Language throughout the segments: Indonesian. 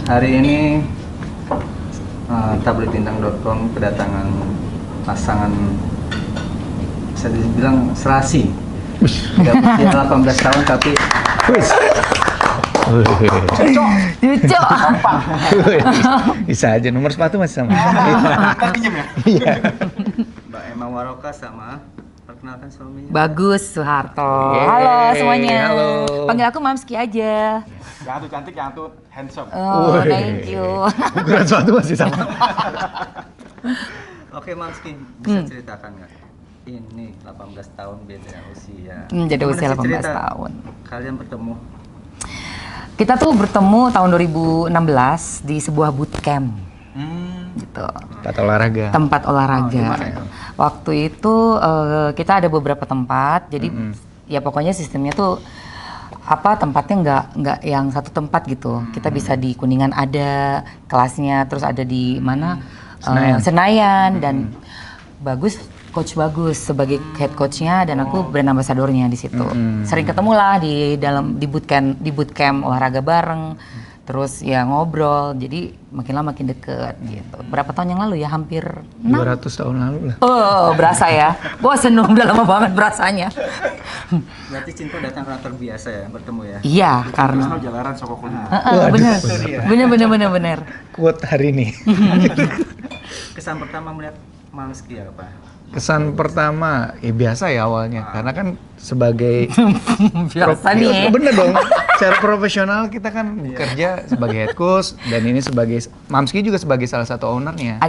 hari ini tabletindang.com kedatangan pasangan bisa dibilang serasi. Udah usia 18 tahun tapi Lucu. Bisa aja, nomor sepatu masih sama. Kan pinjam ya? Iya. Mbak Emma Waroka sama perkenalkan suaminya. Bagus Soeharto. Yeay, Halo semuanya. halo. Panggil aku Mamski aja. Yang tuh cantik, yang tuh handsome. Oh, Woi. thank you. Ukuran sepatu masih sama. Oke Mamski, bisa ceritakan nggak? Ini 18 tahun beda usia. Jadi usia Gimana sih 18 cerita tahun. Kalian bertemu. Kita tuh bertemu tahun 2016 di sebuah bootcamp. Gitu. Tempat olahraga. Tempat olahraga. Oh, gimana itu? Waktu itu kita ada beberapa tempat. Jadi ya pokoknya sistemnya tuh tempatnya nggak yang satu tempat gitu. Kita bisa di Kuningan ada kelasnya, terus ada di mana Senayan dan coach bagus sebagai head coachnya dan aku brand ambassadornya di situ. Sering ketemu lah di bootcamp olahraga bareng. Terus ya ngobrol, jadi makin lama makin deket gitu. Berapa tahun yang lalu ya? Hampir 200 tahun lalu lah. Oh, berasa ya. Bosen dong, udah lama banget berasanya. Berarti Cinta datang karena terbiasa ya bertemu ya. Iya, karena Terus jalanan sokok kuliah. bener. Quote hari ini. Kesan pertama melihat Mamski apa? Kesan pertama, biasa ya awalnya. Karena kan sebagai... biasa nih. Bener dong. Secara profesional kita kan bekerja sebagai head coach. Dan ini sebagai... Mamski juga sebagai salah satu ownernya.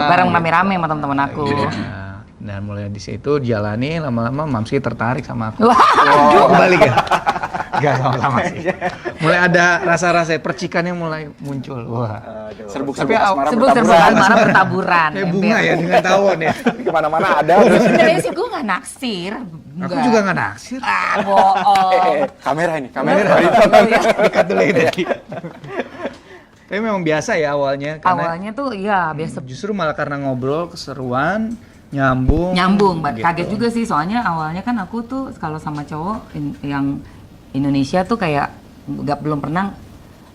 Bareng rame-rame sama teman-teman aku. Nah, dan mulai di situ jalani lama-lama Mamski tertarik sama aku. Wah, Kebalik ya? Gak sama-sama sih. Mulai ada rasa-rasa percikannya mulai muncul. Wah. Serbuk-serbuk Tapi asmara sebelum marah bertaburan. Kayak bunga ya dengan tawon ya. Kemana-mana ada. Sebenarnya sih gue nggak naksir. Aku juga nggak naksir. Bohong. Kamera ini, kamera. Dekat dulu ini. Tapi memang biasa ya awalnya. Karena Awalnya tuh ya biasa justru malah karena ngobrol, keseruan, nyambung. Mbak. gitu. Kaget juga sih soalnya awalnya kan aku tuh kalau sama cowok yang Indonesia tuh kayak belum pernah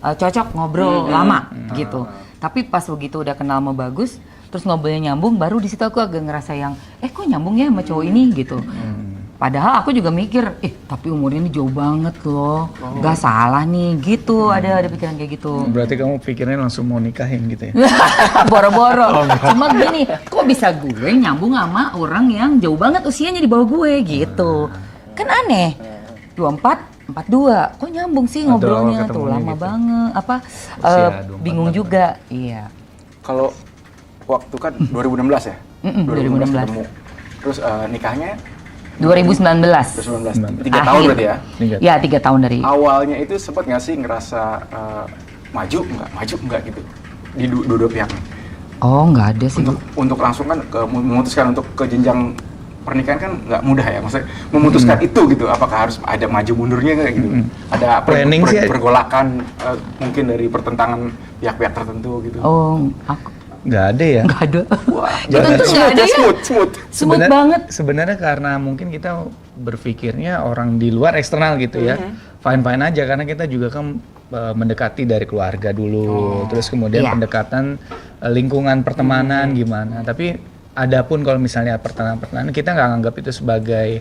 cocok ngobrol lama gitu. Tapi pas begitu udah kenal sama Bagus, terus ngobrolnya nyambung, baru di situ aku agak ngerasa yang kok nyambung ya sama cowok ini gitu. Padahal aku juga mikir, tapi umurnya ini jauh banget loh, nggak salah nih gitu. Ada pikiran kayak gitu. Berarti kamu pikirnya langsung mau nikahin gitu ya? Boro-boro. Cuma gini, kok bisa gue nyambung sama orang yang jauh banget usianya di bawah gue gitu. Kan aneh. 24, 42, kok nyambung sih ngobrolnya tuh lama gitu. banget. Usia 24, Bingung juga. Iya. Kalau waktu kan 2016 ya? 2016. ketemu. Terus nikahnya 2019. 2019. 3 tahun berarti ya? Ya, 3 tahun dari. Awalnya itu sempat nggak sih ngerasa maju nggak gitu di dua pihaknya? Oh, nggak ada sih. Untuk langsung kan memutuskan untuk ke jenjang pernikahan kan nggak mudah ya, maksudnya memutuskan itu gitu, apakah harus ada maju mundurnya nggak gitu? Ada Planning sih. pergolakan mungkin dari pertentangan pihak-pihak tertentu gitu? Oh, aku Nggak ada ya? nggak ada. Wah, Itu tuh nggak ada ya. smooth. Smooth banget. Sebenarnya karena mungkin kita berpikirnya orang di luar eksternal gitu ya, fine-fine aja karena kita juga kan mendekati dari keluarga dulu, terus kemudian Iya. pendekatan lingkungan pertemanan gimana. Tapi adapun kalau misalnya pertemanan kita nggak anggap itu sebagai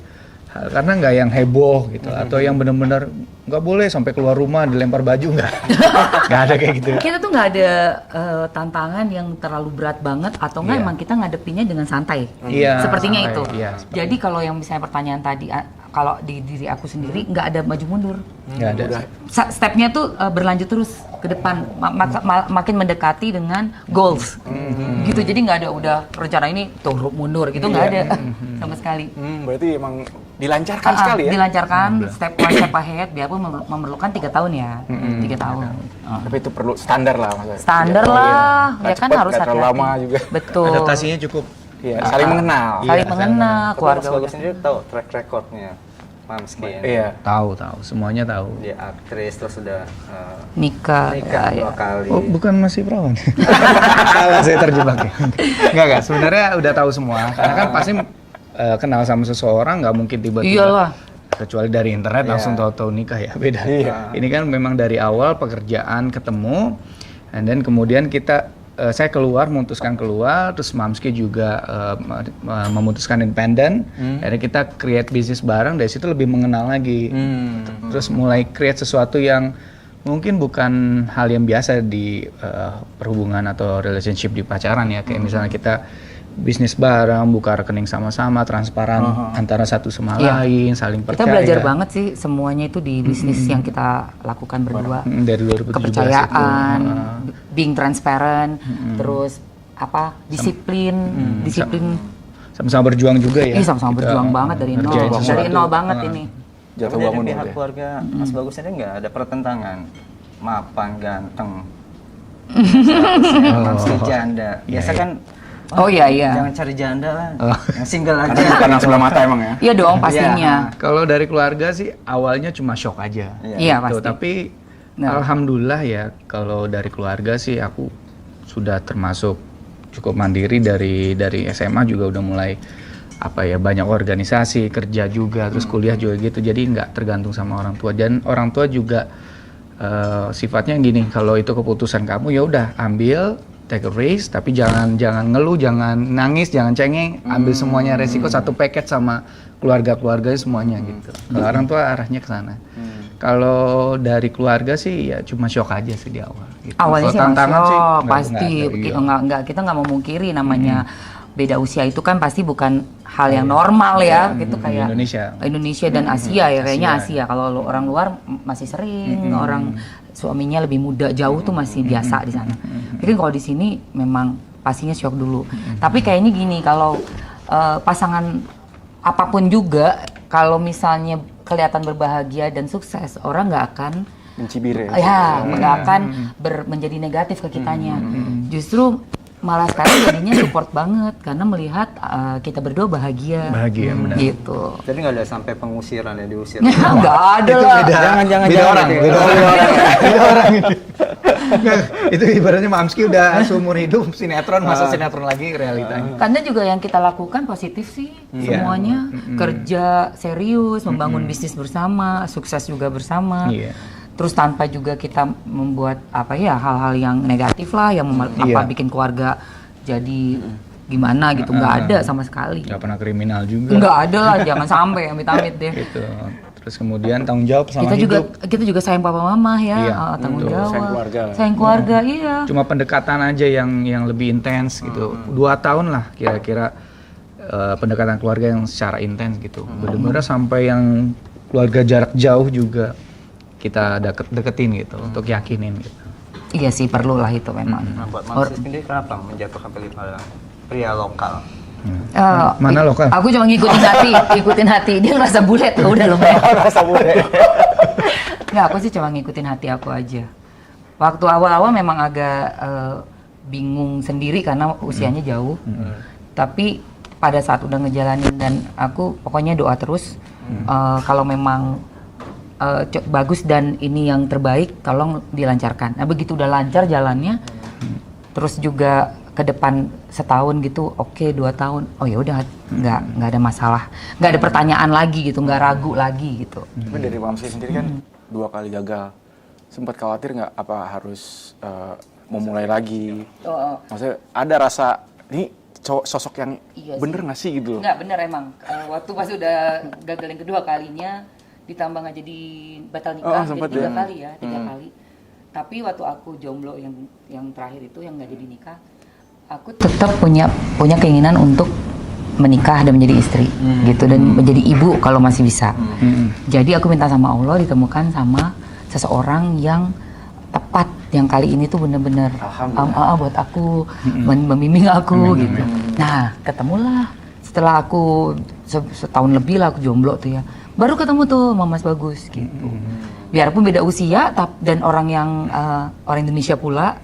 karena nggak yang heboh gitu atau yang benar-benar nggak boleh sampai keluar rumah dilempar baju nggak ada kayak gitu. Kita tuh nggak ada tantangan yang terlalu berat banget atau nggak Iya. emang kita ngadepinnya dengan santai. Iya, Sepertinya santai, itu. iya, seperti Jadi kalau yang misalnya pertanyaan tadi, kalau di diri aku sendiri nggak ada maju mundur. Nggak ada. Stepnya tuh berlanjut terus ke depan, makin mendekati dengan goals. Gitu. Jadi nggak ada udah rencana ini turun mundur gitu nggak ada sama sekali. Berarti emang dilancarkan sekali ya? Dilancarkan step one step ahead, biarpun memerlukan 3 tahun ya, 3 tahun. Tapi itu perlu standar lah maksudnya. Standar Iya. lah, Nggak ya kan cepet, harus nggak terlalu hati-hati. lama juga. Betul. Adaptasinya cukup. Iya, saling mengenal. Saling mengenal, keluarga Bagus udah. sendiri tahu track recordnya Mamski. Iya. Tahu, semuanya tahu. Dia aktris terus sudah Nikah. nikah ya. 2 kali. Oh, bukan masih perawan. Salah saya terjebak ya. Enggak, sebenarnya udah tahu semua. Karena kan pasti kenal sama seseorang nggak mungkin tiba-tiba. Iyalah. kecuali dari internet langsung tahu-tahu nikah ya, beda. Ini kan memang dari awal pekerjaan ketemu, and then kemudian saya memutuskan keluar, terus Mamski juga memutuskan independen. Akhirnya kita create bisnis bareng, dari situ lebih mengenal lagi. Terus mulai create sesuatu yang mungkin bukan hal yang biasa di perhubungan atau relationship di pacaran ya, kayak misalnya kita bisnis bareng, buka rekening sama-sama, transparan antara satu sama lain, saling percaya. Kita belajar banget sih semuanya itu di bisnis yang kita lakukan berdua. Dari 2017 kepercayaan, being transparent, terus disiplin. Sama-sama berjuang juga ya. Iya, sama-sama berjuang banget dari nol. Dari nol banget ini. Jatuh Tapi bangun dari pihak ya. keluarga Mas Bagus ini nggak ada pertentangan, mapan, ganteng, langsung janda. Biasa kan, Oh iya. jangan cari janda lah, yang single aja. Karena sebelah mata emang ya. Iya dong pastinya. Kalau dari keluarga sih awalnya cuma shock aja. Iya Gitu. pasti. Tapi alhamdulillah ya, kalau dari keluarga sih aku sudah termasuk cukup mandiri dari SMA juga udah mulai banyak organisasi, kerja juga, terus kuliah juga gitu. Jadi nggak tergantung sama orang tua, dan orang tua juga sifatnya gini, kalau itu keputusan kamu ya udah ambil, take a risk, tapi jangan ngeluh, jangan nangis, jangan cengeng, ambil semuanya resiko, satu paket sama keluarganya semuanya gitu. Kalau orang tua arahnya ke sana. Kalau dari keluarga sih ya cuma shock aja sih di awal. Gitu. Awalnya sih tantangan sih shock, nggak pasti ada, kita nggak memungkiri namanya beda usia itu kan pasti bukan hal yang normal ya, gitu kayak Indonesia dan Asia ya, kayaknya Asia. Kalau orang luar masih sering, orang suaminya lebih muda jauh tuh masih biasa di sana. Tapi kalau di sini memang pastinya shock dulu. Tapi kayaknya gini, kalau pasangan apapun juga, kalau misalnya kelihatan berbahagia dan sukses, orang nggak akan mencibir nggak akan menjadi negatif ke kitanya. Justru malah sekarang jadinya support banget karena melihat kita berdua bahagia benar. gitu. Jadi nggak ada sampai pengusiran ya, diusir. Nggak ada lah. Jangan beda orang. Gitu. Itu ibaratnya Mamski udah seumur hidup sinetron, masa sinetron lagi realitanya. Karena juga yang kita lakukan positif sih semuanya, kerja serius, membangun bisnis bersama, sukses juga bersama. Terus tanpa juga kita membuat hal-hal yang negatif lah, yang bikin keluarga jadi gimana gitu, nggak ada sama sekali. Nggak pernah kriminal juga. Nggak ada lah, jangan sampai amit-amit deh. Gitu. Terus kemudian tanggung jawab sama hidup. Kita juga sayang papa mama ya, tanggung jawab. Sayang keluarga, iya. Cuma pendekatan aja yang lebih intens gitu. 2 tahun lah kira-kira pendekatan keluarga yang secara intens gitu. Bener-bener sampai yang keluarga jarak jauh juga kita deketin gitu, untuk yakinin gitu. Iya sih, perlu lah itu memang. Nah, buat Mamsi sendiri kenapa menjatuhkan pilih pria lokal? Mana lokal? Aku cuma ngikutin hati. Dia ngerasa bule tuh, udah lumayan. Rasa bule. Nggak, aku sih cuma ngikutin hati aku aja. Waktu awal-awal memang agak bingung sendiri karena usianya jauh. Tapi pada saat udah ngejalanin, dan aku pokoknya doa terus, kalau memang bagus dan ini yang terbaik, tolong dilancarkan. Nah begitu udah lancar jalannya, terus juga ke depan setahun gitu, oke, 2 tahun, oh ya udah, nggak ada masalah, nggak ada pertanyaan lagi gitu, nggak ragu lagi gitu. Tapi dari Mamsi sendiri kan 2 kali gagal, sempat khawatir nggak apa harus memulai lagi? Maksudnya ada rasa ini sosok yang bener nggak sih gitu? Nggak bener emang. Waktu pas udah gagal yang kedua kalinya, ditambah nggak jadi batal nikah, jadi 3 kali ya, 3 kali. Tapi waktu aku jomblo yang terakhir itu yang nggak jadi nikah, aku tetap punya keinginan untuk menikah dan menjadi istri gitu, dan menjadi ibu kalau masih bisa. Jadi aku minta sama Allah ditemukan sama seseorang yang tepat, yang kali ini tuh bener-bener buat aku, membimbing aku gitu. Nah ketemulah setelah aku setahun lebih lah aku jomblo tuh ya, baru ketemu tuh sama Mas Bagus gitu. Biarpun beda usia dan orang Indonesia pula,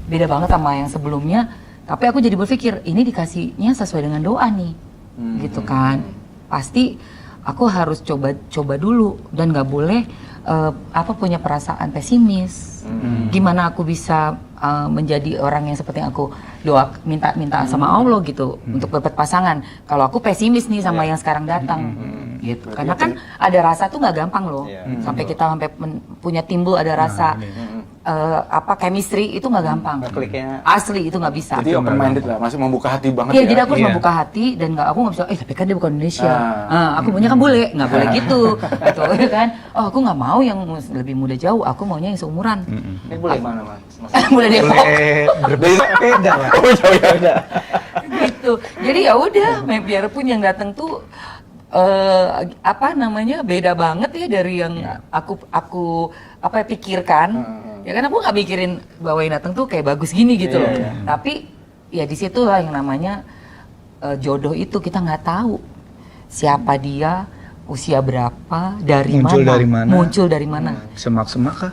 beda banget sama yang sebelumnya. Tapi aku jadi berpikir ini dikasihnya sesuai dengan doa nih, gitu kan. Pasti aku harus coba dulu dan nggak boleh punya perasaan pesimis Gimana aku bisa menjadi orang yang seperti yang aku minta sama Allah gitu untuk dapat pasangan. Kalau aku pesimis nih sama yang sekarang datang, gitu. Karena kan ada rasa tuh nggak gampang loh. Sampai kita punya timbul ada rasa chemistry itu nggak gampang. Kliknya Asli itu nggak bisa. Jadi open minded lah, masih membuka hati banget Iya, ya. jadi aku harus Iya. membuka hati dan aku nggak bisa, tapi kan dia bukan Indonesia. Aku maunya kan boleh, nggak boleh gitu, gitu ya kan? Oh, aku nggak mau yang lebih muda jauh, aku maunya yang seumuran. ini boleh mana mas? Boleh deh, Boleh berbeda lah. Oh ya. gitu. Jadi ya udah, biarpun yang datang tuh beda banget ya dari yang aku pikirkan. Ya kan aku nggak mikirin bahwa yang datang tuh kayak bagus gini gitu loh. Tapi ya di situ lah yang namanya jodoh itu kita nggak tahu siapa dia, usia berapa, Muncul dari mana? muncul dari mana. Semak-semak kah?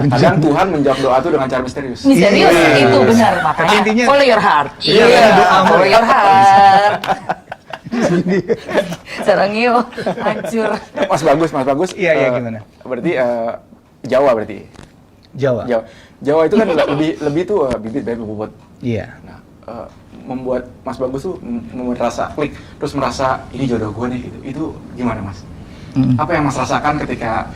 Kadang Tuhan menjawab doa itu dengan cara misterius. Misterius itu benar, Tapi makanya intinya- follow your heart. Iya, Iya, doa follow your heart. Sarangnya hancur. Mas bagus. Iya, gimana? Berarti Jawa berarti. Jawa. Jawa itu kan lebih tuh bibit baik bobot. Iya. Nah, membuat Mas Bagus tuh merasa klik, terus merasa ini jodoh gue nih gitu. Itu gimana Mas? Apa yang Mas rasakan ketika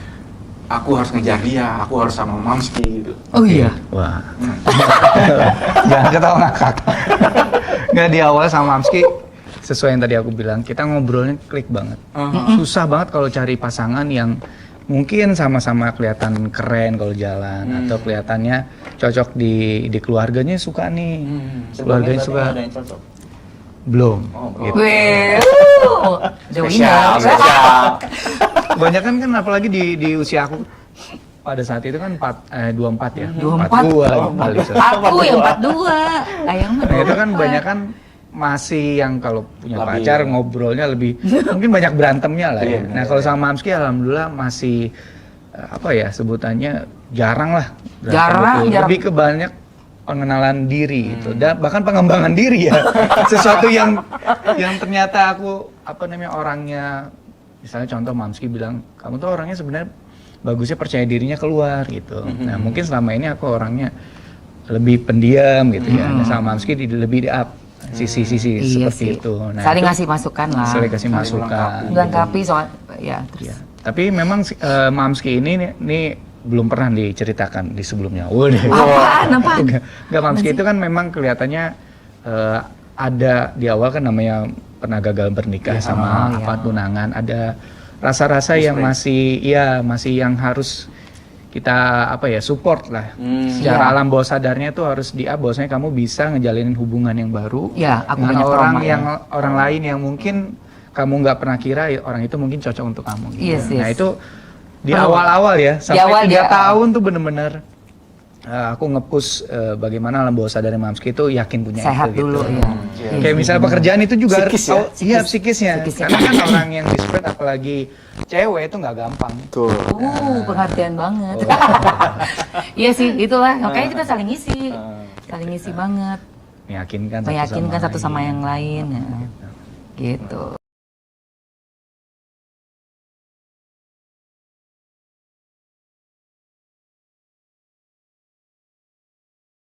aku harus ngejar dia, aku harus sama Mamski gitu? Oh iya. Wah. Jangan ketawa ngakak. Nggak, di awal sama Mamski, sesuai yang tadi aku bilang, kita ngobrolnya klik banget. Susah banget kalau cari pasangan yang mungkin sama-sama kelihatan keren kalau jalan, atau kelihatannya cocok di keluarganya suka nih. Keluarganya suka. Ada yang cocok. Belum. Gitu. Weh, Spesial. Kebanyakan kan apalagi di usia aku pada saat itu kan 24 ya. 24. 42 kali. Aku yang 42. Ayang mah Nah itu kan 24. banyak kan masih yang kalau punya Labil. pacar ngobrolnya lebih mungkin banyak berantemnya lah ya. Iya, Nah kalau sama Mamski alhamdulillah masih sebutannya jarang lah. berantem Jarang. Lebih ke banyak pengenalan diri gitu. Dan bahkan pengembangan diri ya. Sesuatu yang ternyata aku orangnya, misalnya contoh Mamski bilang kamu tuh orangnya sebenarnya bagusnya percaya dirinya keluar gitu. Nah mungkin selama ini aku orangnya lebih pendiam gitu ya. Nah, sama Mamski lebih di up sisi-sisi Iya seperti sih. itu. Nah, Saling itu ngasih masukan lah. saling kasih Saling masukan. Melengkapi soal ya terus. Ya. Tapi memang Mamski ini belum pernah diceritakan di sebelumnya. Waduh. Apaan? Enggak, Mamski itu kan memang kelihatannya ada di awal kan namanya pernah gagal bernikah sama tunangan, ada rasa-rasa yang masih yang harus kita support lah. Secara alam bawah sadarnya tuh harus bahwasanya kamu bisa ngejalinin hubungan yang baru Ya, aku dengan banyak orang trauma, orang lain yang mungkin kamu nggak pernah kira orang itu mungkin cocok untuk kamu. Gitu. Yes, Nah yes. itu di awal-awal ya, Di sampai awal 3 dia- tahun tuh bener-bener aku nge-push bagaimana alam bawah sadar Mamski itu yakin punya Sehat itu dulu gitu. ya. Kayak misalnya pekerjaan itu juga Psikis ya? iya psikisnya. Psikisnya. Karena kan orang yang desperate apalagi cewek itu nggak gampang. Tuh. Pengertian banget. Iya sih, itulah. Makanya kita saling ngisi. Saling ngisi banget. Meyakinkan Meyakinkan satu sama lain. yang lain. Ya. Gitu.